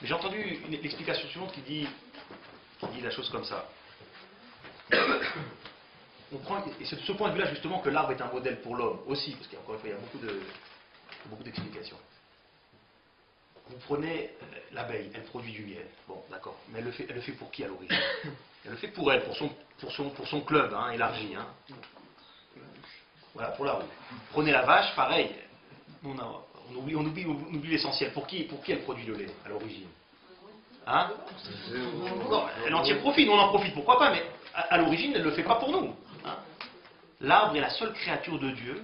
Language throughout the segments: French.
Mais j'ai entendu une explication suivante qui dit la chose comme ça. Et c'est de ce point de vue-là justement que l'arbre est un modèle pour l'homme aussi, parce qu'encore une fois, il y a beaucoup d'explications. Vous prenez l'abeille, elle produit du miel. Bon, d'accord. Mais elle le fait pour qui à l'origine? Elle le fait pour elle, pour son club hein, élargi. Hein. Voilà, pour la ruche. Prenez la vache, pareil. On oublie l'essentiel. Pour qui elle produit le lait à l'origine? Hein? Non, elle en tire profit, nous on en profite, pourquoi pas, mais à l'origine, elle ne le fait pas pour nous. Hein? L'arbre est la seule créature de Dieu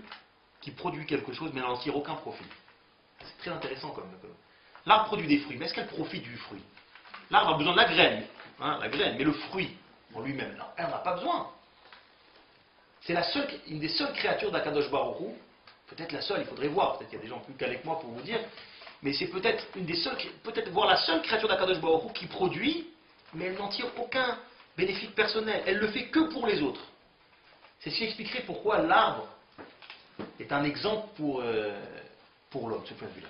qui produit quelque chose, mais elle n'en tire aucun profit. C'est très intéressant comme. L'arbre produit des fruits, mais est-ce qu'elle profite du fruit? L'arbre a besoin de la graine, mais le fruit en lui-même, non, elle n'en a pas besoin. C'est une des seules créatures d'Akadosh Baruch Hu, peut-être la seule, il faudrait voir, peut-être qu'il y a des gens plus calés que moi pour vous dire, mais c'est peut-être une des seules, peut-être voir la seule créature d'Akadosh Baruch Hu qui produit, mais elle n'en tire aucun bénéfice personnel, elle le fait que pour les autres. C'est ce qui expliquerait pourquoi l'arbre est un exemple pour l'homme, ce point de vue-là.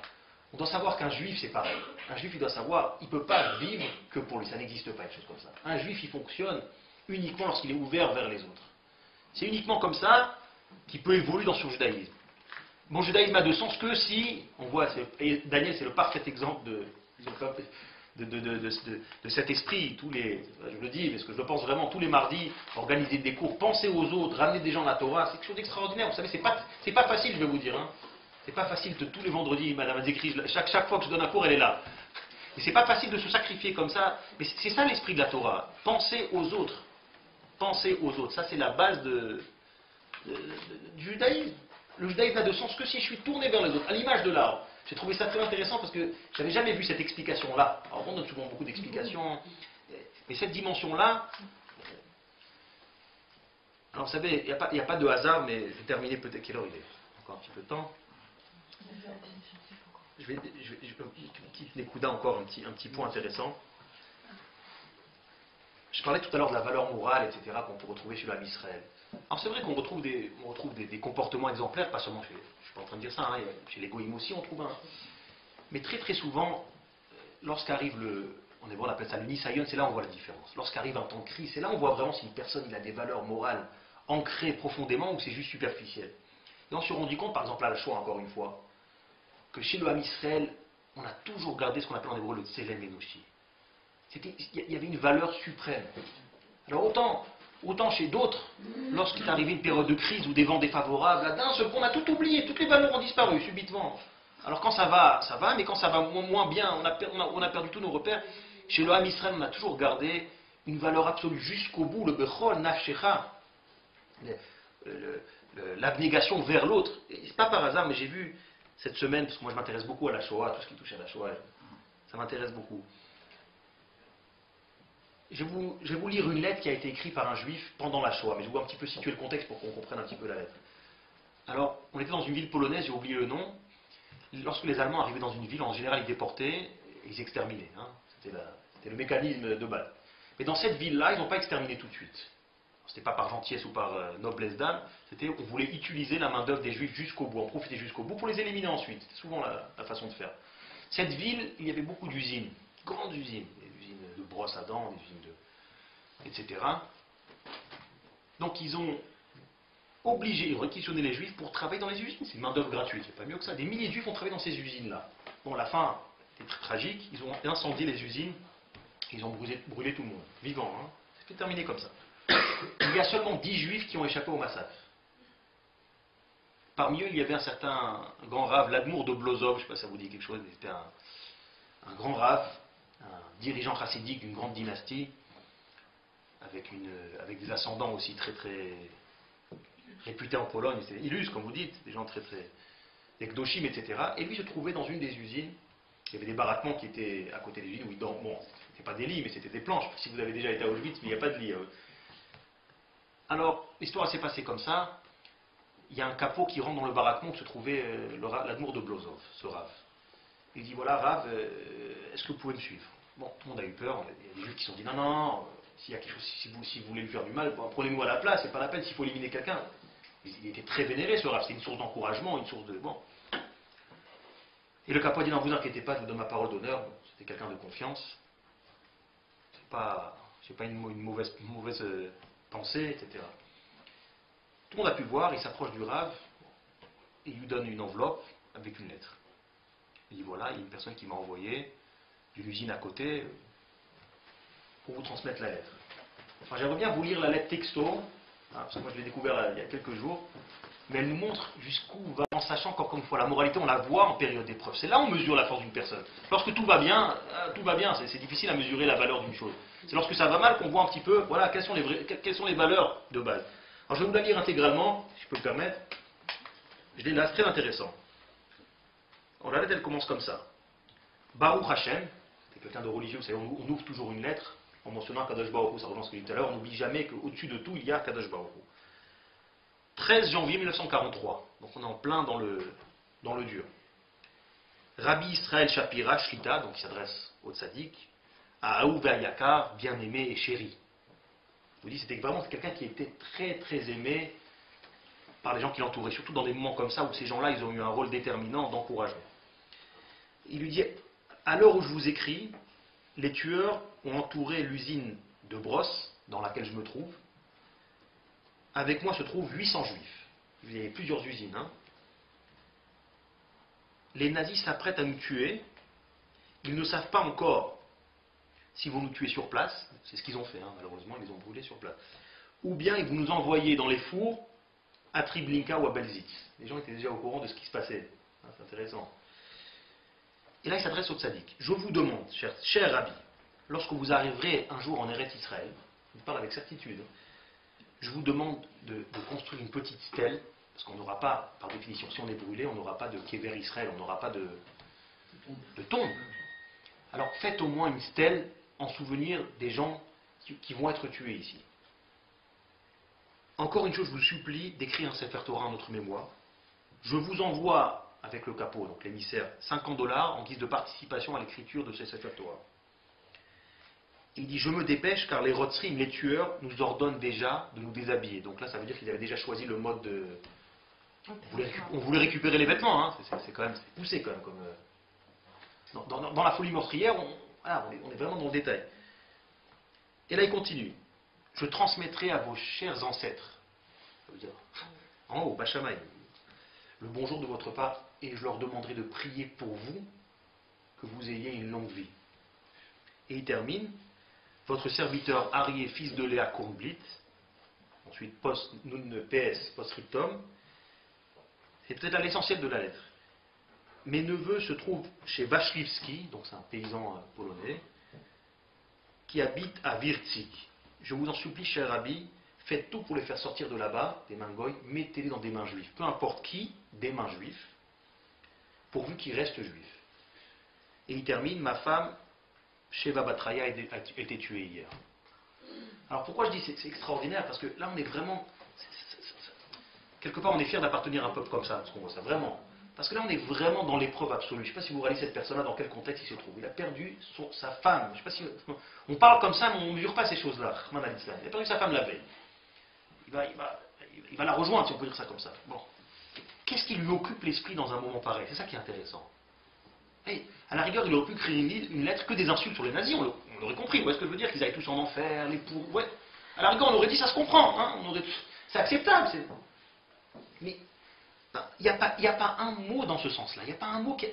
On doit savoir qu'un juif, c'est pareil. Un juif, il doit savoir, il ne peut pas vivre que pour lui. Ça n'existe pas, une chose comme ça. Un juif, il fonctionne uniquement lorsqu'il est ouvert vers les autres. C'est uniquement comme ça qu'il peut évoluer dans son judaïsme. Mon judaïsme a de sens que si, on voit, et Daniel, c'est le parfait exemple de cet esprit. Je le dis, parce que je le pense vraiment, tous les mardis, organiser des cours, penser aux autres, ramener des gens à la Torah, c'est quelque chose d'extraordinaire. Vous savez, c'est pas facile, je vais vous dire. Hein. C'est pas facile de tous les vendredis, Madame Azekri, chaque fois que je donne un cours, elle est là. Et c'est pas facile de se sacrifier comme ça. Mais c'est ça l'esprit de la Torah. Penser aux autres. Penser aux autres. Ça, c'est la base du judaïsme. Le judaïsme n'a de sens que si je suis tourné vers les autres, à l'image de l'arbre. J'ai trouvé ça très intéressant parce que je n'avais jamais vu cette explication-là. Alors, on donne souvent beaucoup d'explications. Mais cette dimension-là. Alors, vous savez, il n'y a pas de hasard, mais je vais terminer peut-être. Quelle heure il est? Encore un petit peu de temps. Je vais petite Nekuda encore, un petit point intéressant. Je parlais tout à l'heure de la valeur morale, etc., qu'on peut retrouver chez l'homme Israël. Alors c'est vrai qu'on retrouve des comportements exemplaires, pas seulement chez, je ne suis pas en train de dire ça, hein, chez les goïms aussi on trouve un. Mais très très souvent, lorsqu'arrive on appelle ça le Nisayon, c'est là où on voit la différence. Lorsqu'arrive un temps de crise, c'est là où on voit vraiment si une personne a des valeurs morales ancrées profondément ou c'est juste superficiel. Et on s'est rendu compte, par exemple à la Shoah, encore une fois, que chez le Ham Israël, on a toujours gardé ce qu'on appelle en hébreu le Tselem Enoshi. Il y avait une valeur suprême. Alors autant chez d'autres, lorsqu'il est arrivé une période de crise ou des vents défavorables, là d'un seul coup on a tout oublié, toutes les valeurs ont disparu subitement. Alors quand ça va, mais quand ça va moins bien, on a perdu tous nos repères. Chez le Ham Israël, on a toujours gardé une valeur absolue jusqu'au bout, le Bechol Nafshecha, l'abnégation vers l'autre. Et c'est pas par hasard, mais j'ai vu cette semaine, parce que moi je m'intéresse beaucoup à la Shoah, tout ce qui touche à la Shoah, ça m'intéresse beaucoup. Je vais vous lire une lettre qui a été écrite par un juif pendant la Shoah, mais je vais un petit peu situer le contexte pour qu'on comprenne un petit peu la lettre. Alors, on était dans une ville polonaise, j'ai oublié le nom. Lorsque les Allemands arrivaient dans une ville, en général ils déportaient et ils exterminaient. Hein. C'était le mécanisme de base. Mais dans cette ville-là, ils n'ont pas exterminé tout de suite. C'était pas par gentillesse ou par noblesse d'âme, c'était on voulait utiliser la main-d'œuvre des juifs jusqu'au bout, en profiter jusqu'au bout pour les éliminer ensuite. C'était souvent la façon de faire. Cette ville, il y avait beaucoup d'usines, grandes usines, des usines de brosse à dents, des usines etc. Donc ils ont réquisitionné les juifs pour travailler dans les usines. C'est une main-d'œuvre gratuite, c'est pas mieux que ça. Des milliers de juifs ont travaillé dans ces usines-là. Bon, la fin était très tragique, ils ont incendié les usines, ils ont brûlé tout le monde, vivant. Hein. C'était terminé comme ça. Il y a seulement 10 juifs qui ont échappé au massacre. Parmi eux, il y avait un certain grand rave, l'Admour de Blozov, je ne sais pas si ça vous dit quelque chose, mais c'était un grand rave, un dirigeant chassidique d'une grande dynastie, avec des ascendants aussi très très réputés en Pologne, c'était illustre comme vous dites, des gens très très, des Kdoshim, etc. Et lui se trouvait dans une des usines, il y avait des baraquements qui étaient à côté des usines où il dormait, bon, c'était pas des lits, mais c'était des planches, si vous avez déjà été à Auschwitz, il n'y a pas de lit. Alors, l'histoire s'est passée comme ça, il y a un capot qui rentre dans le baraquement où se trouvait l'Admour de Blozov, ce Rav. Il dit, voilà Rav, est-ce que vous pouvez me suivre? Bon, tout le monde a eu peur, il y a des juifs qui se sont dit, non, s'il y a quelque chose, si vous voulez lui faire du mal, bon, prenez-nous à la place, c'est pas la peine s'il faut éliminer quelqu'un. Il était très vénéré ce Rav, c'est une source d'encouragement, une source de... Bon. Et le capot dit non, vous inquiétez pas, je vous donne ma parole d'honneur. Bon, c'était quelqu'un de confiance. C'est pas une mauvaise pensée, etc. Tout le monde a pu voir, il s'approche du Rav, et il lui donne une enveloppe avec une lettre. Il dit voilà, il y a une personne qui m'a envoyé d'une usine à côté pour vous transmettre la lettre. Enfin, j'aimerais bien vous lire la lettre texto, hein, parce que moi je l'ai découvert il y a quelques jours, mais elle nous montre jusqu'où on va, en sachant qu'encore une fois, la moralité, on la voit en période d'épreuve. C'est là où on mesure la force d'une personne. Lorsque tout va bien, c'est difficile à mesurer la valeur d'une chose. C'est lorsque ça va mal qu'on voit un petit peu, voilà, quelles sont les valeurs de base. Alors je vais vous la lire intégralement, si je peux me permettre. Je l'ai là, c'est très intéressant. Alors, la lettre, elle commence comme ça. Baruch Hashem, c'est quelqu'un de religieux, vous savez, on ouvre toujours une lettre en mentionnant Kadosh Baruch Hu, ça rejoint ce que j'ai dit tout à l'heure, on n'oublie jamais qu'au-dessus de tout, il y a Kadosh Baruch Hu. 13 janvier 1943, donc on est en plein dans le dur. Rabbi Israël Shapira Shlita, donc il s'adresse au tzaddik, à Aouv Yakar, bien-aimé et chéri. Je vous dis, c'était vraiment quelqu'un qui était très très aimé par les gens qui l'entouraient, surtout dans des moments comme ça où ces gens-là, ils ont eu un rôle déterminant d'encouragement. Il lui dit, à l'heure où je vous écris, les tueurs ont entouré l'usine de brosse dans laquelle je me trouve. Avec moi se trouvent 800 juifs. Il y a plusieurs usines. Hein. Les nazis s'apprêtent à nous tuer. Ils ne savent pas encore s'ils vont nous tuer sur place. C'est ce qu'ils ont fait, hein. Malheureusement, ils les ont brûlés sur place. Ou bien ils vont nous envoyer dans les fours à Triblinka ou à Belzitz. Les gens étaient déjà au courant de ce qui se passait. Hein, c'est intéressant. Et là, il s'adresse au tzaddik. Je vous demande, cher Rabbi, lorsque vous arriverez un jour en Eretz Israël, je vous parle avec certitude, je vous demande de construire une petite stèle, parce qu'on n'aura pas, par définition, si on est brûlé, on n'aura pas de Kéver Israël, on n'aura pas de tombe. Alors faites au moins une stèle en souvenir des gens qui vont être tués ici. Encore une chose, je vous supplie d'écrire un Sefer Torah en notre mémoire. Je vous envoie, avec le capot, donc l'émissaire, $50 en guise de participation à l'écriture de ce Sefer Torah. Il dit, je me dépêche car les Rotzrim, les tueurs, nous ordonnent déjà de nous déshabiller. Donc là, ça veut dire qu'ils avaient déjà choisi le mode de... On voulait récupérer les vêtements, hein. C'est quand même poussé quand même. Dans la folie meurtrière, on est vraiment dans le détail. Et là, il continue. Je transmettrai à vos chers ancêtres, ça veut dire, en haut, Bachamay, le bonjour de votre part, et je leur demanderai de prier pour vous, que vous ayez une longue vie. Et il termine, votre serviteur Arié, fils de Léa Kornblit, ensuite PS, post-scriptum, c'est peut-être là l'essentiel de la lettre. Mes neveux se trouvent chez Wachlewski, donc c'est un paysan polonais, qui habite à Wirtzik. Je vous en supplie, cher Rabbi, faites tout pour les faire sortir de là-bas, des mains goy, mettez-les dans des mains juives. Peu importe qui, des mains juives, pourvu qu'ils restent juifs. Et il termine, ma femme, Sheva Batraya, a été tuée hier. Alors pourquoi je dis c'est extraordinaire? Parce que là on est vraiment... quelque part on est fier d'appartenir à un peuple comme ça, parce qu'on voit ça vraiment. Parce que là on est vraiment dans l'épreuve absolue. Je ne sais pas si vous réalisez cette personne-là, dans quel contexte il se trouve. Il a perdu sa femme. Je sais pas si... On parle comme ça, mais on ne mesure pas ces choses-là. Il a perdu sa femme la veille. Il va la rejoindre, si on peut dire ça comme ça. Bon. Qu'est-ce qui lui occupe l'esprit dans un moment pareil? C'est ça qui est intéressant. Et à la rigueur, il aurait pu créer une lettre que des insultes sur les nazis, on l'aurait compris. Vous voyez ce que je veux dire? Qu'ils aillent tous en enfer, les pauvres. Ouais. À la rigueur, on aurait dit ça se comprend. Hein, c'est acceptable. Mais il n'y a pas un mot dans ce sens-là. Il n'y a pas un mot qui...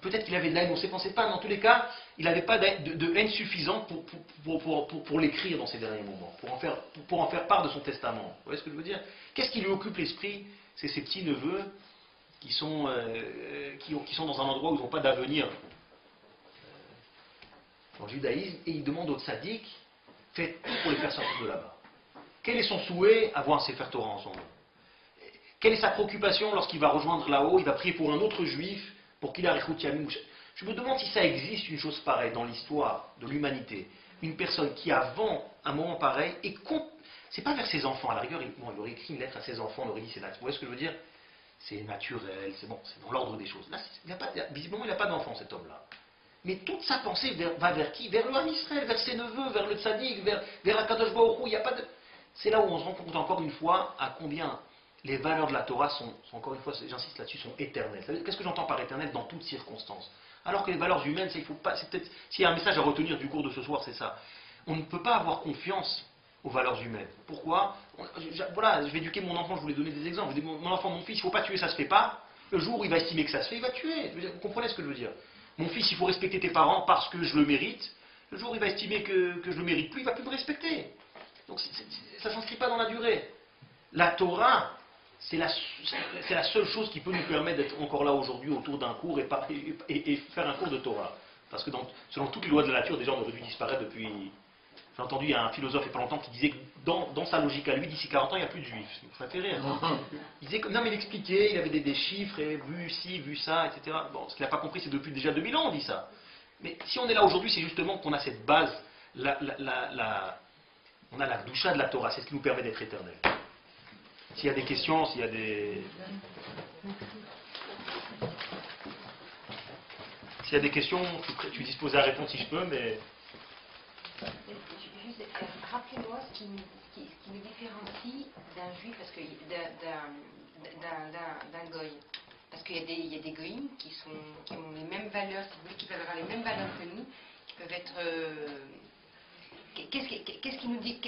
Peut-être qu'il avait de la haine, on ne sait pas. Mais en tous les cas, il n'avait pas de haine suffisante pour l'écrire dans ces derniers moments, pour en faire part de son testament. Vous voyez ce que je veux dire? Qu'est-ce qui lui occupe l'esprit? C'est ses petits-neveux qui sont dans un endroit où ils n'ont pas d'avenir dans le judaïsme, et il demande au tzaddik, faites tout pour les faire sortir de là-bas. Quel est son souhait? Avoir un Sefer Torah ensemble. Quelle est sa préoccupation lorsqu'il va rejoindre là-haut? Il va prier pour un autre juif, pour qu'il ait Richut Yamim. Je me demande si ça existe une chose pareille dans l'histoire de l'humanité. Une personne qui, avant un moment pareil, c'est pas vers ses enfants. À la rigueur, il aurait écrit une lettre à ses enfants, on aurait dit c'est là. Vous voyez ce que je veux dire? C'est naturel, c'est bon, c'est dans l'ordre des choses. Là, visiblement, il n'a pas d'enfant, cet homme-là. Mais toute sa pensée va vers qui? Vers le Ham Israël, vers ses neveux, vers le tzaddik, vers la Kadosh Baruch Hu. C'est là où on se rend compte encore une fois à combien les valeurs de la Torah encore une fois, j'insiste là-dessus, sont éternelles. Qu'est-ce que j'entends par éternel dans toutes circonstances? Alors que les valeurs humaines, il faut pas, c'est peut-être, s'il y a un message à retenir du cours de ce soir, c'est ça. On ne peut pas avoir confiance aux valeurs humaines. Pourquoi? Voilà, je vais éduquer mon enfant, je voulais donner des exemples. Je dis, mon enfant, mon fils, il ne faut pas tuer, ça se fait pas. Le jour où il va estimer que ça se fait, il va tuer. Vous comprenez ce que je veux dire? Mon fils, il faut respecter tes parents parce que je le mérite. Le jour où il va estimer que je le mérite plus, il ne va plus me respecter. Donc ça ne s'inscrit pas dans la durée. La Torah, c'est la seule chose qui peut nous permettre d'être encore là aujourd'hui autour d'un cours et faire un cours de Torah. Parce que selon toutes les lois de la nature, déjà on aurait dû disparaître depuis... J'ai entendu un philosophe il n'y a pas longtemps qui disait que dans sa logique à lui, d'ici 40 ans, il n'y a plus de juifs. Ça fait rire. Il disait que, non mais il expliquait, il avait des chiffres, et vu ci, vu ça, etc. Bon, ce qu'il n'a pas compris, c'est depuis déjà 2000 ans on dit ça. Mais si on est là aujourd'hui, c'est justement qu'on a cette base, on a la doucha de la Torah, c'est ce qui nous permet d'être éternel. S'il y a des questions, s'il y a des... S'il y a des questions, je suis disposé à répondre si je peux, mais... Juste, rappelez-moi ce qui nous différencie d'un juif, parce que d'un goy. Parce qu'il y a des goïms qui ont les mêmes valeurs, si vous voulez, qui peuvent avoir les mêmes valeurs que nous, qui peuvent être... Qu'est-ce qui nous dit...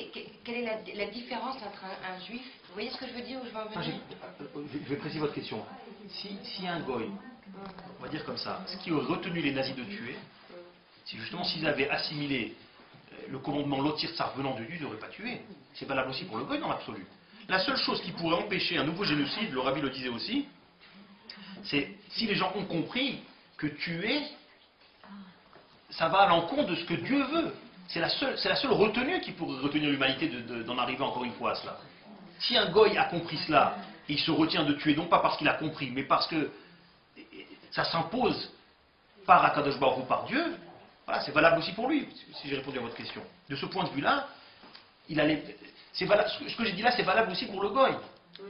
Quelle est la différence entre un juif? Vous voyez ce que je veux dire, où je veux en venir? Je vais préciser votre question. Si un goy, on va dire comme ça, ce qui aurait retenu les nazis de tuer, c'est justement s'ils avaient assimilé le commandement lotir tsar venant de Dieu, ils n'auraient pas tué. C'est valable aussi pour le goy dans l'absolu. La seule chose qui pourrait empêcher un nouveau génocide, le rabbi le disait aussi, c'est si les gens ont compris que tuer, ça va à l'encontre de ce que Dieu veut. C'est la seule retenue qui pourrait retenir l'humanité d'en arriver encore une fois à cela. Si un goy a compris cela, et il se retient de tuer, non pas parce qu'il a compris, mais parce que ça s'impose par Akadosh Baruch Hu, par Dieu, voilà, c'est valable aussi pour lui, si j'ai répondu à votre question. De ce point de vue-là, ce que j'ai dit là, c'est valable aussi pour le goy.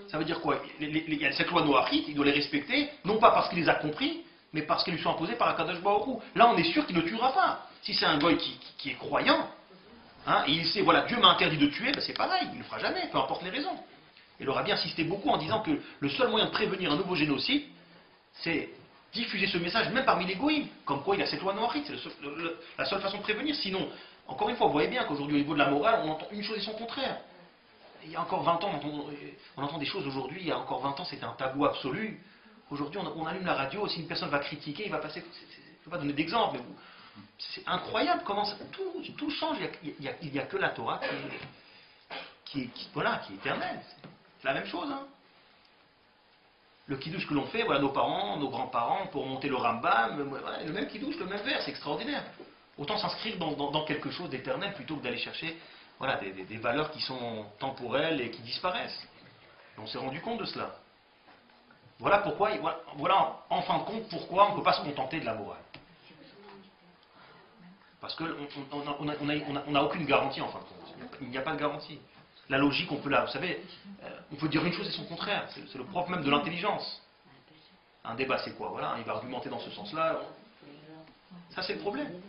Ça veut dire quoi? Il y a cette loi noachite, il doit les respecter, non pas parce qu'il les a compris, mais parce qu'elles lui sont imposées par Akadosh Baruch Hu. Là, on est sûr qu'il ne tuera pas. Si c'est un goy qui est croyant, hein, et il sait, voilà, Dieu m'a interdit de tuer, ben c'est pareil, il ne le fera jamais, peu importe les raisons. Il aura bien insisté beaucoup en disant que le seul moyen de prévenir un nouveau génocide, c'est diffuser ce message même parmi les goïms, comme quoi il y a cette loi noachite, c'est la seule façon de prévenir. Sinon, encore une fois, vous voyez bien qu'aujourd'hui au niveau de la morale, on entend une chose et son contraire. Il y a encore 20 ans, on entend des choses aujourd'hui, il y a encore 20 ans c'était un tabou absolu. Aujourd'hui on allume la radio, si une personne va critiquer, il va passer... Je ne peux pas donner d'exemple, mais c'est incroyable comment tout change. Il n'y a que la Torah qui est éternelle. C'est la même chose. Hein. Le kiddush que l'on fait, voilà, nos parents, nos grands-parents, pour monter le Rambam, voilà, le même kiddush, le même vers, c'est extraordinaire. Autant s'inscrire dans quelque chose d'éternel plutôt que d'aller chercher voilà, des valeurs qui sont temporelles et qui disparaissent. Et on s'est rendu compte de cela. Voilà pourquoi, voilà en fin de compte, pourquoi on ne peut pas se contenter de la morale. Parce qu'on n'a aucune garantie en fin de compte. Il n'y a pas de garantie. La logique, on peut vous savez, on peut dire une chose et son contraire. C'est le propre même de l'intelligence. Un débat, c'est quoi? Voilà, il va argumenter dans ce sens-là. Ça, c'est le problème.